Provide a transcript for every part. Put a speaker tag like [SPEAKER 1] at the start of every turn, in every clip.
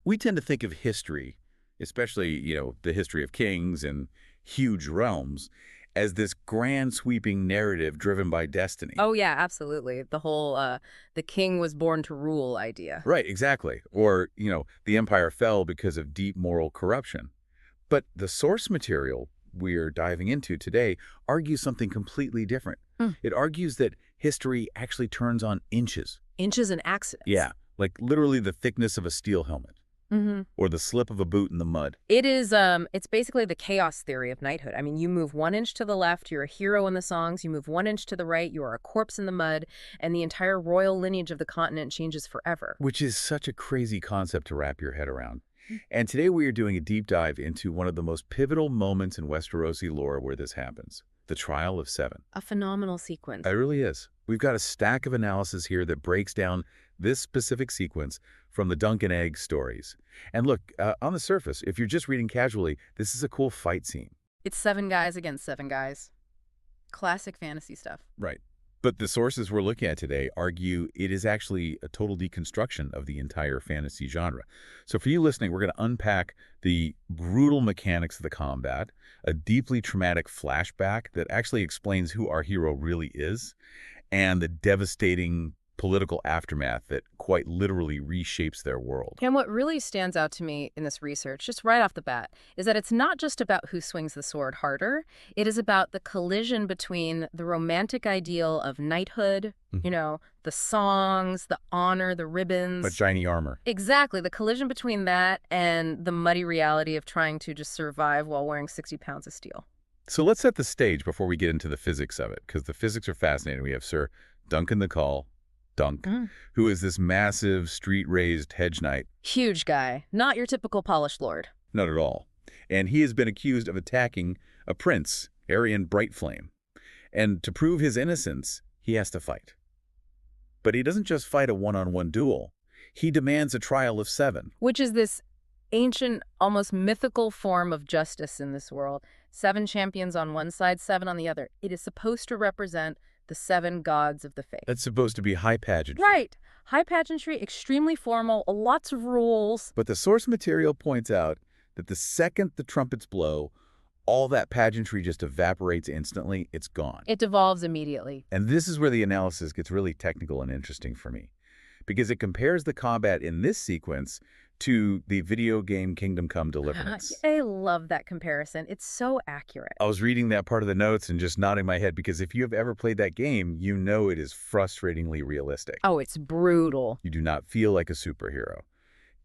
[SPEAKER 1] We tend to think of history, especially, the history of kings and huge realms, as this grand sweeping narrative driven by destiny.
[SPEAKER 2] Oh, yeah, absolutely. The whole the king was born to rule idea.
[SPEAKER 1] Right, exactly. Or, the empire fell because of deep moral corruption. But the source material we're diving into today argues something completely different.
[SPEAKER 2] Mm.
[SPEAKER 1] It argues that history actually turns on inches.
[SPEAKER 2] Inches and accidents.
[SPEAKER 1] Yeah, like literally the thickness of a steel helmet
[SPEAKER 2] Mm-hmm.
[SPEAKER 1] or the slip of a boot in the mud.
[SPEAKER 2] It is, it's basically the chaos theory of knighthood. I mean, you move 1 inch to the left, you're a hero in the songs. You move 1 inch to the right, you are a corpse in the mud, and the entire royal lineage of the continent changes forever.
[SPEAKER 1] Which is such a crazy concept to wrap your head around. And today we are doing a deep dive into one of the most pivotal moments in Westerosi lore where this happens, the Trial of Seven.
[SPEAKER 2] A phenomenal sequence.
[SPEAKER 1] It really is. We've got a stack of analysis here that breaks down this specific sequence from the Dunk and Egg stories. And look, on the surface, if you're just reading casually, this is a cool fight scene.
[SPEAKER 2] It's 7 guys against 7 guys. Classic fantasy stuff.
[SPEAKER 1] Right. But the sources we're looking at today argue it is actually a total deconstruction of the entire fantasy genre. So for you listening, we're going to unpack the brutal mechanics of the combat, a deeply traumatic flashback that actually explains who our hero really is, and the devastating political aftermath that quite literally reshapes their world.
[SPEAKER 2] And what really stands out to me in this research, just right off the bat, is that it's not just about who swings the sword harder. It is about the collision between the romantic ideal of knighthood, the songs, the honor, the ribbons.
[SPEAKER 1] But shiny armor.
[SPEAKER 2] Exactly. The collision between that and the muddy reality of trying to just survive while wearing 60 pounds of steel.
[SPEAKER 1] So let's set the stage before we get into the physics of it, because the physics are fascinating. We have Sir Duncan the Call, Dunk, who is this massive, street-raised hedge knight.
[SPEAKER 2] Huge guy. Not your typical polished lord.
[SPEAKER 1] Not at all. And he has been accused of attacking a prince, Aerion Brightflame. And to prove his innocence, he has to fight. But he doesn't just fight a one-on-one duel. He demands a trial of 7.
[SPEAKER 2] Which is this ancient, almost mythical form of justice in this world. 7 champions on one side, 7 on the other. It is supposed to represent the 7 gods of the faith.
[SPEAKER 1] That's supposed to be high pageantry.
[SPEAKER 2] Right. High pageantry, extremely formal, lots of rules.
[SPEAKER 1] But the source material points out that the second the trumpets blow, all that pageantry just evaporates instantly. It's gone.
[SPEAKER 2] It devolves immediately.
[SPEAKER 1] And this is where the analysis gets really technical and interesting for me, because it compares the combat in this sequence to the video game Kingdom Come Deliverance.
[SPEAKER 2] I love that comparison. It's so accurate.
[SPEAKER 1] I was reading that part of the notes and just nodding my head, because if you have ever played that game, you know it is frustratingly realistic.
[SPEAKER 2] Oh, it's brutal.
[SPEAKER 1] You do not feel like a superhero.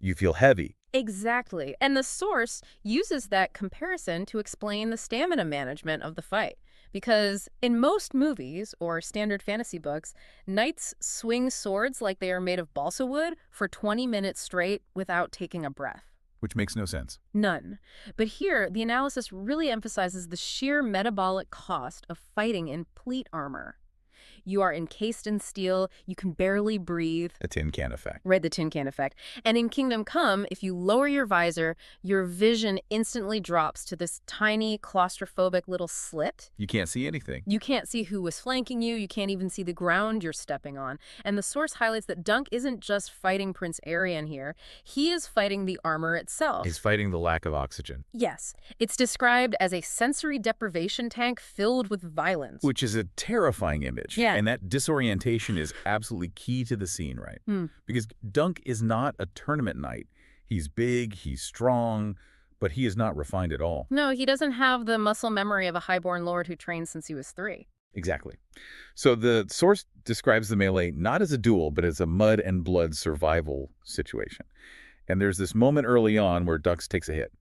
[SPEAKER 1] You feel heavy.
[SPEAKER 2] Exactly. And the source uses that comparison to explain the stamina management of the fight. Because in most movies or standard fantasy books, knights swing swords like they are made of balsa wood for 20 minutes straight without taking a breath.
[SPEAKER 1] Which makes no sense.
[SPEAKER 2] None. But here, the analysis really emphasizes the sheer metabolic cost of fighting in plate armor. You are encased in steel, you can barely breathe.
[SPEAKER 1] A tin can effect.
[SPEAKER 2] Right, the tin can effect. And in Kingdom Come, if you lower your visor, your vision instantly drops to this tiny, claustrophobic little slit.
[SPEAKER 1] You can't see anything.
[SPEAKER 2] You can't see who was flanking you. You can't even see the ground you're stepping on. And the source highlights that Dunk isn't just fighting Prince Aerion here. He is fighting the armor itself.
[SPEAKER 1] He's fighting the lack of oxygen.
[SPEAKER 2] Yes. It's described as a sensory deprivation tank filled with violence.
[SPEAKER 1] Which is a terrifying image.
[SPEAKER 2] Yeah.
[SPEAKER 1] And that disorientation is absolutely key to the scene, right? Because Dunk is not a tournament knight. He's big, he's strong, but he is not refined at all.
[SPEAKER 2] No, he doesn't have the muscle memory of a highborn lord who trained since he was 3.
[SPEAKER 1] Exactly. So the source describes the melee not as a duel, but as a mud and blood survival situation. And there's this moment early on where Dux takes a hit.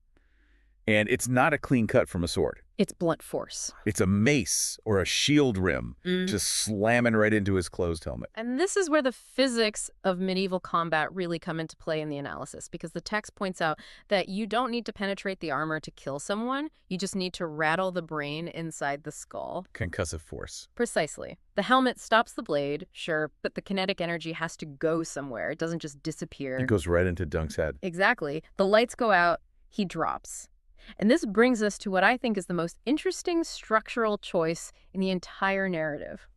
[SPEAKER 1] And it's not a clean cut from a sword.
[SPEAKER 2] It's blunt force.
[SPEAKER 1] It's a mace or a shield rim just slamming right into his closed helmet.
[SPEAKER 2] And this is where the physics of medieval combat really come into play in the analysis, because the text points out that you don't need to penetrate the armor to kill someone. You just need to rattle the brain inside the skull.
[SPEAKER 1] Concussive force.
[SPEAKER 2] Precisely. The helmet stops the blade, sure, but the kinetic energy has to go somewhere. It doesn't just disappear.
[SPEAKER 1] It goes right into Dunk's head.
[SPEAKER 2] Exactly. The lights go out, he drops. And this brings us to what I think is the most interesting structural choice in the entire narrative.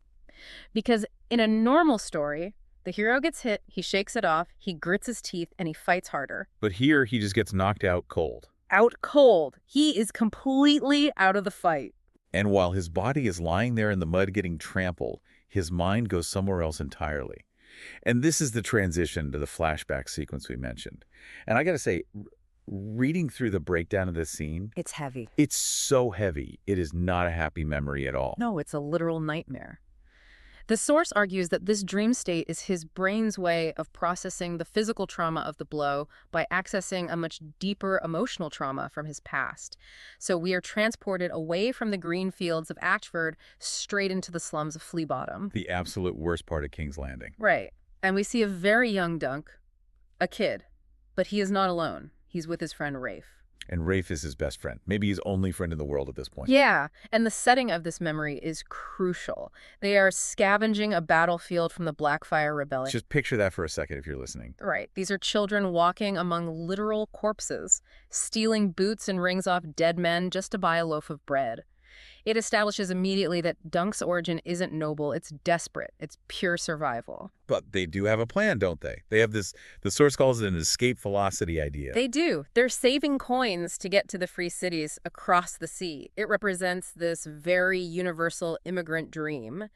[SPEAKER 2] Because in a normal story, The hero gets hit, he shakes it off, he grits his teeth, and he fights harder.
[SPEAKER 1] But here, he just gets knocked out cold.
[SPEAKER 2] Out cold. He is completely out of the fight.
[SPEAKER 1] And while his body is lying there in the mud getting trampled, his mind goes somewhere else entirely. And this is the transition to the flashback sequence we mentioned. And I got to say, reading through the breakdown of this scene,
[SPEAKER 2] It's heavy.
[SPEAKER 1] it's so heavy. It is not a happy memory at all.
[SPEAKER 2] No, it's a literal nightmare. The source argues that this dream state is his brain's way of processing the physical trauma of the blow by accessing a much deeper emotional trauma from his past. So we are transported away from the green fields of Ashford straight into the slums of Flea Bottom.
[SPEAKER 1] The absolute worst part of King's Landing.
[SPEAKER 2] Right. And we see a very young Dunk, a kid, but he is not alone. He's with his friend Rafe.
[SPEAKER 1] And Rafe is his best friend. Maybe his only friend in the world at this point.
[SPEAKER 2] Yeah, and the setting of this memory is crucial. They are scavenging a battlefield from the Blackfire Rebellion.
[SPEAKER 1] Just picture that for a second if you're listening.
[SPEAKER 2] Right. These are children walking among literal corpses, stealing boots and rings off dead men just to buy a loaf of bread. It establishes immediately that Dunk's origin isn't noble, it's desperate, it's pure survival.
[SPEAKER 1] But they do have a plan, don't they? They have this, the source calls it an escape velocity idea.
[SPEAKER 2] They do. They're saving coins to get to the free cities across the sea. It represents this very universal immigrant dream.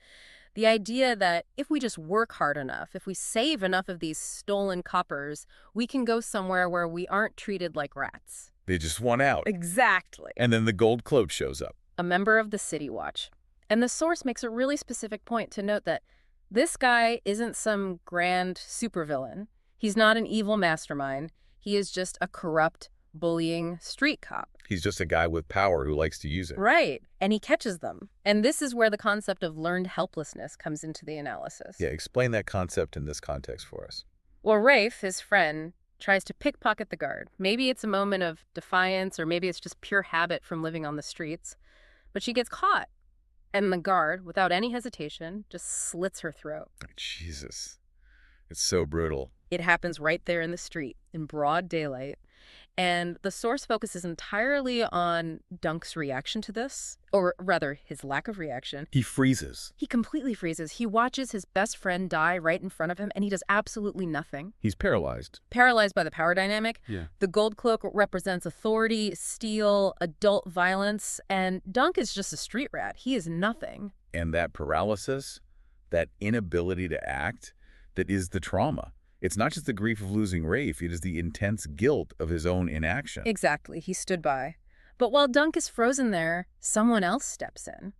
[SPEAKER 2] The idea that if we just work hard enough, if we save enough of these stolen coppers, we can go somewhere where we aren't treated like rats.
[SPEAKER 1] They just want out.
[SPEAKER 2] Exactly.
[SPEAKER 1] And then the gold cloak shows up.
[SPEAKER 2] A member of the City Watch. And the source makes a really specific point to note that this guy isn't some grand supervillain. He's not an evil mastermind. He is just a corrupt, bullying street cop.
[SPEAKER 1] He's just a guy with power who likes to use it.
[SPEAKER 2] Right. And he catches them. And this is where the concept of learned helplessness comes into the analysis.
[SPEAKER 1] Yeah, explain that concept in this context for us.
[SPEAKER 2] Well, Rafe, his friend, tries to pickpocket the guard. Maybe it's a moment of defiance, or maybe it's just pure habit from living on the streets. But she gets caught, and the guard, without any hesitation, just slits her throat.
[SPEAKER 1] Jesus. It's so brutal.
[SPEAKER 2] It happens right there in the street, in broad daylight. And the source focuses entirely on Dunk's reaction to this, or rather, his lack of reaction.
[SPEAKER 1] He freezes.
[SPEAKER 2] He completely freezes. He watches his best friend die right in front of him, and he does absolutely nothing.
[SPEAKER 1] He's paralyzed.
[SPEAKER 2] Paralyzed by the power dynamic.
[SPEAKER 1] Yeah.
[SPEAKER 2] The gold cloak represents authority, steel, adult violence, and Dunk is just a street rat. He is nothing.
[SPEAKER 1] And that paralysis, that inability to act, that is the trauma. It's not just the grief of losing Rafe, it is the intense guilt of his own inaction.
[SPEAKER 2] Exactly. He stood by. But while Dunk is frozen there, someone else steps in.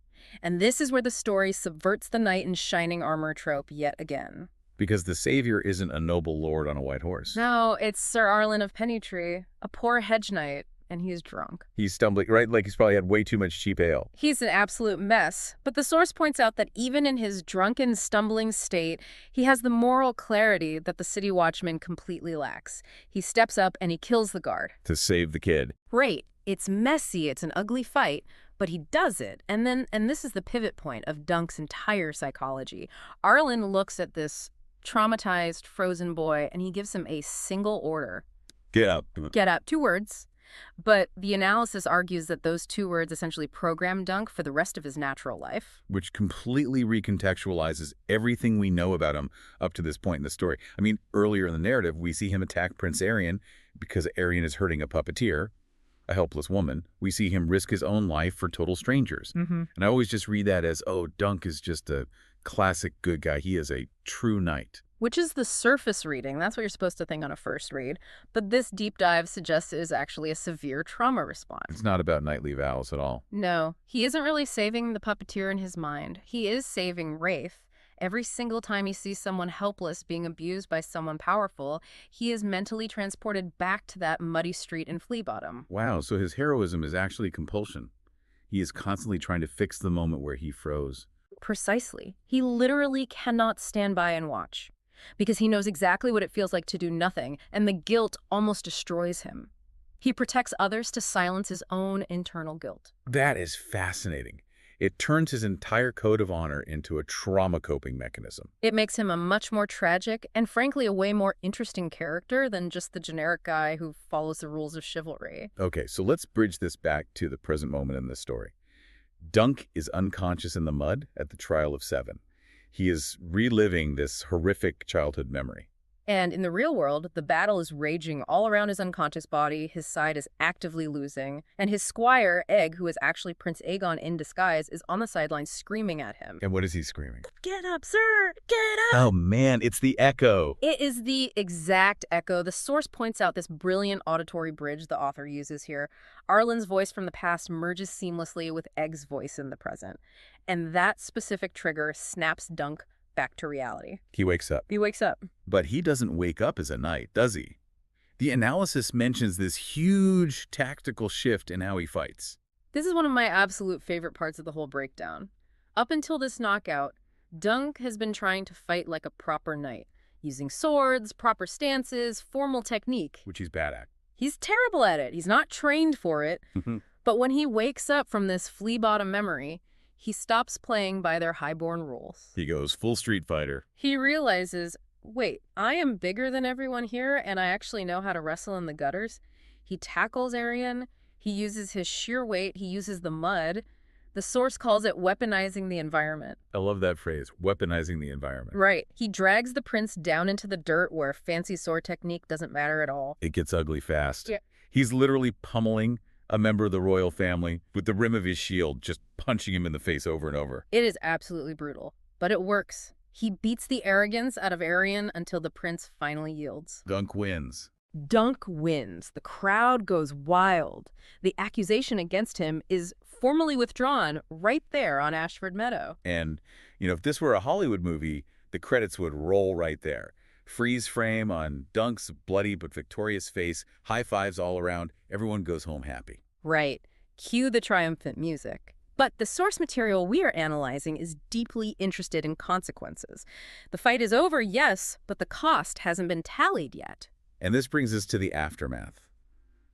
[SPEAKER 2] And this is where the story subverts the knight in shining armor trope yet again.
[SPEAKER 1] Because the savior isn't a noble lord on a white horse.
[SPEAKER 2] No, it's Sir Arlen of Pennytree, a poor hedge knight, and he's drunk.
[SPEAKER 1] He's stumbling, right? Like he's probably had way too much cheap ale.
[SPEAKER 2] He's an absolute mess, but the source points out that even in his drunken, stumbling state, he has the moral clarity that the city watchman completely lacks. He steps up and he kills the guard.
[SPEAKER 1] To save the kid.
[SPEAKER 2] Right. It's messy, it's an ugly fight, but he does it. And this is the pivot point of Dunk's entire psychology. Arlen looks at this traumatized, frozen boy, and he gives him a single order.
[SPEAKER 1] Get up.
[SPEAKER 2] Get up. 2 words. But the analysis argues that those 2 words essentially program Dunk for the rest of his natural life.
[SPEAKER 1] Which completely recontextualizes everything we know about him up to this point in the story. I mean, earlier in the narrative, we see him attack Prince Aerion because Aerion is hurting a puppeteer, a helpless woman. We see him risk his own life for total strangers. And I always just read that as, oh, Dunk is just a classic good guy. He is a true knight.
[SPEAKER 2] Which is the surface reading. That's what you're supposed to think on a first read. But this deep dive suggests it is actually a severe trauma response.
[SPEAKER 1] It's not about knightly vows at all.
[SPEAKER 2] No, he isn't really saving the puppeteer in his mind. He is saving Rafe. Every single time he sees someone helpless being abused by someone powerful, he is mentally transported back to that muddy street in Flea Bottom.
[SPEAKER 1] Wow, so his heroism is actually compulsion. He is constantly trying to fix the moment where he froze.
[SPEAKER 2] Precisely. He literally cannot stand by and watch, because he knows exactly what it feels like to do nothing, and the guilt almost destroys him. He protects others to silence his own internal guilt.
[SPEAKER 1] That is fascinating. It turns his entire code of honor into a trauma coping mechanism.
[SPEAKER 2] It makes him a much more tragic and frankly a way more interesting character than just the generic guy who follows the rules of chivalry.
[SPEAKER 1] Okay, so let's bridge this back to the present moment in this story. Dunk is unconscious in the mud at the trial of 7. He is reliving this horrific childhood memory.
[SPEAKER 2] And in the real world, the battle is raging all around his unconscious body, his side is actively losing, and his squire, Egg, who is actually Prince Aegon in disguise, is on the sidelines screaming at him.
[SPEAKER 1] And what is he screaming?
[SPEAKER 2] Get up, sir! Get up!
[SPEAKER 1] Oh man, it's the echo.
[SPEAKER 2] It is the exact echo. The source points out this brilliant auditory bridge the author uses here. Arlen's voice from the past merges seamlessly with Egg's voice in the present. And that specific trigger snaps Dunk back to reality.
[SPEAKER 1] He wakes up.
[SPEAKER 2] He wakes up.
[SPEAKER 1] But he doesn't wake up as a knight, does he? The analysis mentions this huge tactical shift in how he fights.
[SPEAKER 2] This is one of my absolute favorite parts of the whole breakdown. Up until this knockout, Dunk has been trying to fight like a proper knight, using swords, proper stances, formal technique.
[SPEAKER 1] Which he's bad at.
[SPEAKER 2] He's terrible at it. He's not trained for it. But when he wakes up from this flea-bottom memory, he stops playing by their highborn rules.
[SPEAKER 1] He goes full Street Fighter.
[SPEAKER 2] He realizes, wait, I am bigger than everyone here, and I actually know how to wrestle in the gutters. He tackles Aerion. He uses his sheer weight. He uses the mud. The source calls it weaponizing the environment.
[SPEAKER 1] I love that phrase, weaponizing the environment.
[SPEAKER 2] Right. He drags the prince down into the dirt where fancy sword technique doesn't matter at all.
[SPEAKER 1] It gets ugly fast.
[SPEAKER 2] Yeah.
[SPEAKER 1] He's literally pummeling a member of the royal family with the rim of his shield, just punching him in the face over and over.
[SPEAKER 2] It is absolutely brutal, but it works. He beats the arrogance out of Aerion until the prince finally yields.
[SPEAKER 1] Dunk wins.
[SPEAKER 2] Dunk wins. The crowd goes wild. The accusation against him is formally withdrawn right there on Ashford Meadow.
[SPEAKER 1] And, if this were a Hollywood movie, the credits would roll right there. Freeze frame on Dunk's bloody but victorious face, high fives all around, everyone goes home happy.
[SPEAKER 2] Right. Cue the triumphant music. But the source material we are analyzing is deeply interested in consequences. The fight is over, yes, but the cost hasn't been tallied yet.
[SPEAKER 1] And this brings us to the aftermath,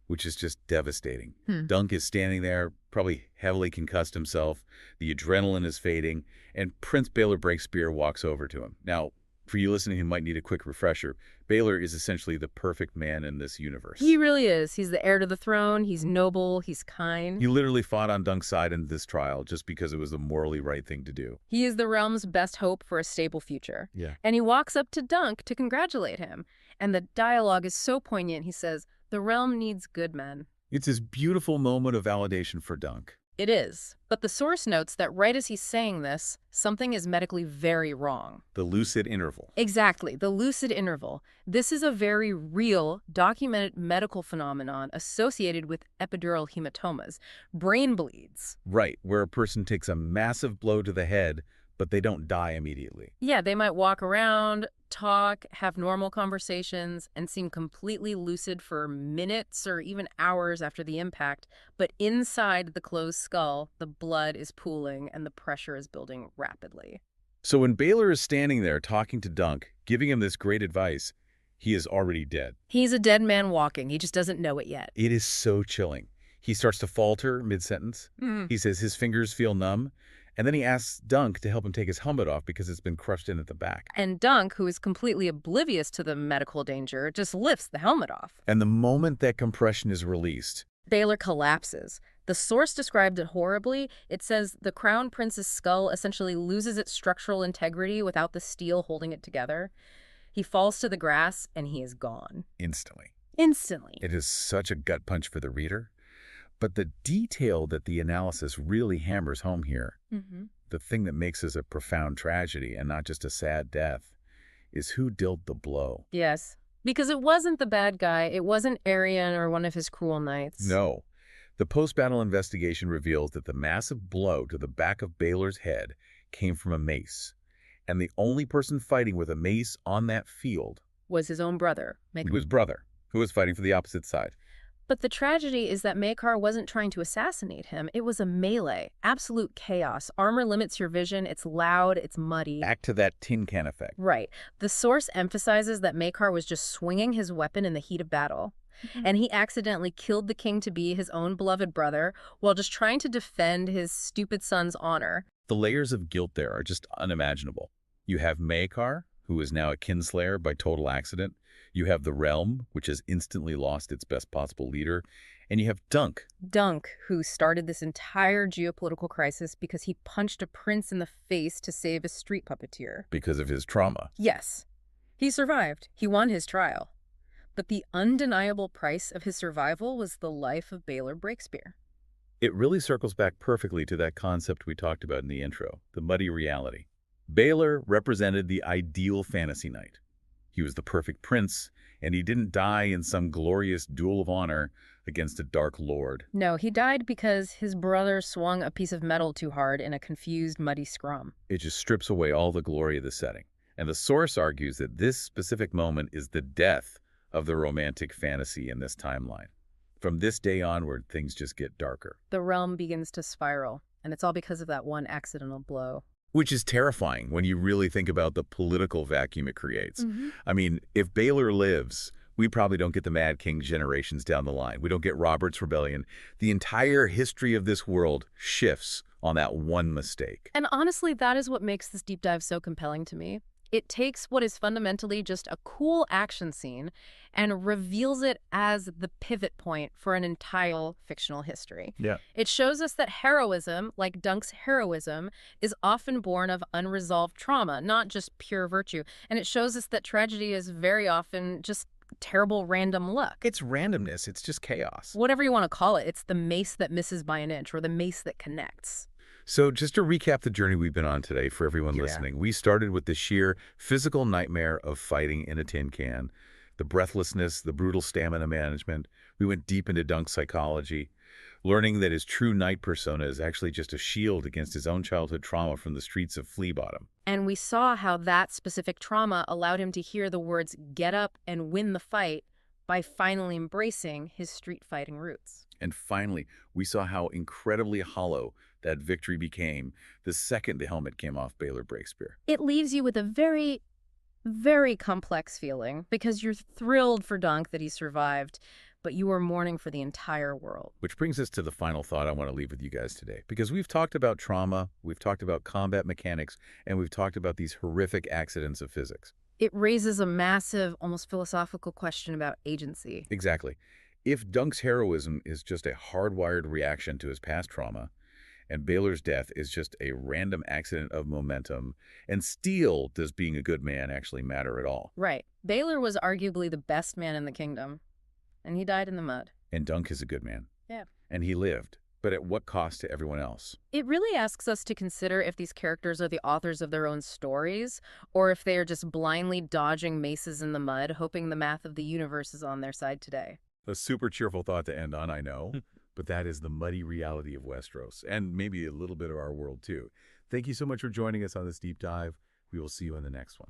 [SPEAKER 1] which is just devastating. Dunk is standing there, probably heavily concussed himself, the adrenaline is fading, and Prince Baelor Breakspear walks over to him. Now, for you listening who might need a quick refresher, Baelor is essentially the perfect man in this universe.
[SPEAKER 2] He really is. He's the heir to the throne. He's noble. He's kind.
[SPEAKER 1] He literally fought on Dunk's side in this trial just because it was the morally right thing to do.
[SPEAKER 2] He is the realm's best hope for a stable future.
[SPEAKER 1] Yeah.
[SPEAKER 2] And he walks up to Dunk to congratulate him. And the dialogue is so poignant. He says, "The realm needs good men."
[SPEAKER 1] It's this beautiful moment of validation for Dunk.
[SPEAKER 2] It is. But the source notes that right as he's saying this, something is medically very wrong.
[SPEAKER 1] The lucid interval.
[SPEAKER 2] Exactly, the lucid interval. This is a very real, documented medical phenomenon associated with epidural hematomas, brain bleeds.
[SPEAKER 1] Right, where a person takes a massive blow to the head, but they don't die immediately.
[SPEAKER 2] Yeah, they might walk around, talk, have normal conversations, and seem completely lucid for minutes or even hours after the impact. But inside the closed skull, the blood is pooling and the pressure is building rapidly.
[SPEAKER 1] So when Baelor is standing there talking to Dunk, giving him this great advice, he is already dead.
[SPEAKER 2] He's a dead man walking. He just doesn't know it yet.
[SPEAKER 1] It is so chilling. He starts to falter mid-sentence. He says his fingers feel numb. And then he asks Dunk to help him take his helmet off because it's been crushed in at the back.
[SPEAKER 2] And Dunk, who is completely oblivious to the medical danger, just lifts the helmet off.
[SPEAKER 1] And the moment that compression is released,
[SPEAKER 2] Baelor collapses. The source described it horribly. It says the crown prince's skull essentially loses its structural integrity without the steel holding it together. He falls to the grass and he is gone.
[SPEAKER 1] instantly.
[SPEAKER 2] Instantly.
[SPEAKER 1] It is such a gut punch for the reader. But the detail that the analysis really hammers home here, the thing that makes this a profound tragedy and not just a sad death, is who dealt the blow.
[SPEAKER 2] Yes. Because it wasn't the bad guy. It wasn't Aerion or one of his cruel knights.
[SPEAKER 1] No. The post-battle investigation reveals that the massive blow to the back of Baelor's head came from a mace. And the only person fighting with a mace on that field
[SPEAKER 2] Was his own brother.
[SPEAKER 1] was brother, who was fighting for the opposite side.
[SPEAKER 2] But the tragedy is that Maekar wasn't trying to assassinate him. It was a melee. Absolute chaos. Armor limits your vision. It's loud. It's muddy.
[SPEAKER 1] Back to that tin can effect.
[SPEAKER 2] Right. The source emphasizes that Maekar was just swinging his weapon in the heat of battle. And he accidentally killed the king-to-be, his own beloved brother, while just trying to defend his stupid son's honor.
[SPEAKER 1] The layers of guilt there are just unimaginable. You have Maekar, who is now a kinslayer by total accident. You have the realm, which has instantly lost its best possible leader, and you have Dunk.
[SPEAKER 2] Dunk, who started this entire geopolitical crisis because he punched a prince in the face to save a street puppeteer.
[SPEAKER 1] Because of his trauma.
[SPEAKER 2] Yes, he survived. He won his trial. But the undeniable price of his survival was the life of Baylor Breakspear.
[SPEAKER 1] It really circles back perfectly to that concept we talked about in the intro, the muddy reality. Baylor represented the ideal fantasy knight. He was the perfect prince, and he didn't die in some glorious duel of honor against a dark lord.
[SPEAKER 2] No, he died because his brother swung a piece of metal too hard in a confused, muddy scrum.
[SPEAKER 1] It just strips away all the glory of the setting. And the source argues that this specific moment is the death of the romantic fantasy in this timeline. From this day onward, things just get darker.
[SPEAKER 2] The realm begins to spiral, and it's all because of that one accidental blow.
[SPEAKER 1] Which is terrifying when you really think about the political vacuum it creates. I mean, if Baylor lives, we probably don't get the Mad King generations down the line. We don't get Robert's Rebellion. The entire history of this world shifts on that one mistake.
[SPEAKER 2] And honestly, that is what makes this deep dive so compelling to me. It takes what is fundamentally just a cool action scene and reveals it as the pivot point for an entire fictional history.
[SPEAKER 1] Yeah.
[SPEAKER 2] It shows us that heroism, like Dunk's heroism, is often born of unresolved trauma, not just pure virtue. And it shows us that tragedy is very often just terrible random luck.
[SPEAKER 1] It's randomness. It's just chaos.
[SPEAKER 2] Whatever you want to call it, it's the mace that misses by an inch or the mace that connects.
[SPEAKER 1] So just to recap the journey we've been on today for everyone listening, we started with the sheer physical nightmare of fighting in a tin can, the breathlessness, the brutal stamina management. We went deep into Dunk's psychology, learning that his true knight persona is actually just a shield against his own childhood trauma from the streets of Flea Bottom.
[SPEAKER 2] And we saw how that specific trauma allowed him to hear the words "get up and win the fight" by finally embracing his street fighting roots.
[SPEAKER 1] And finally, we saw how incredibly hollow that victory became the second the helmet came off Baylor Breakspear.
[SPEAKER 2] It leaves you with a very, very complex feeling because you're thrilled for Dunk that he survived, but you are mourning for the entire world.
[SPEAKER 1] Which brings us to the final thought I want to leave with you guys today. Because we've talked about trauma, we've talked about combat mechanics, and we've talked about these horrific accidents of physics.
[SPEAKER 2] It raises a massive, almost philosophical question about agency.
[SPEAKER 1] Exactly. If Dunk's heroism is just a hardwired reaction to his past trauma, and Baylor's death is just a random accident of momentum, and still does being a good man actually matter at all?
[SPEAKER 2] Right. Baylor was arguably the best man in the kingdom, and he died in the mud.
[SPEAKER 1] And Dunk is a good man.
[SPEAKER 2] Yeah.
[SPEAKER 1] And he lived, but at what cost to everyone else?
[SPEAKER 2] It really asks us to consider if these characters are the authors of their own stories, or if they are just blindly dodging maces in the mud, hoping the math of the universe is on their side today.
[SPEAKER 1] A super cheerful thought to end on, I know. But that is the muddy reality of Westeros, and maybe a little bit of our world too. Thank you so much for joining us on this deep dive. We will see you in the next one.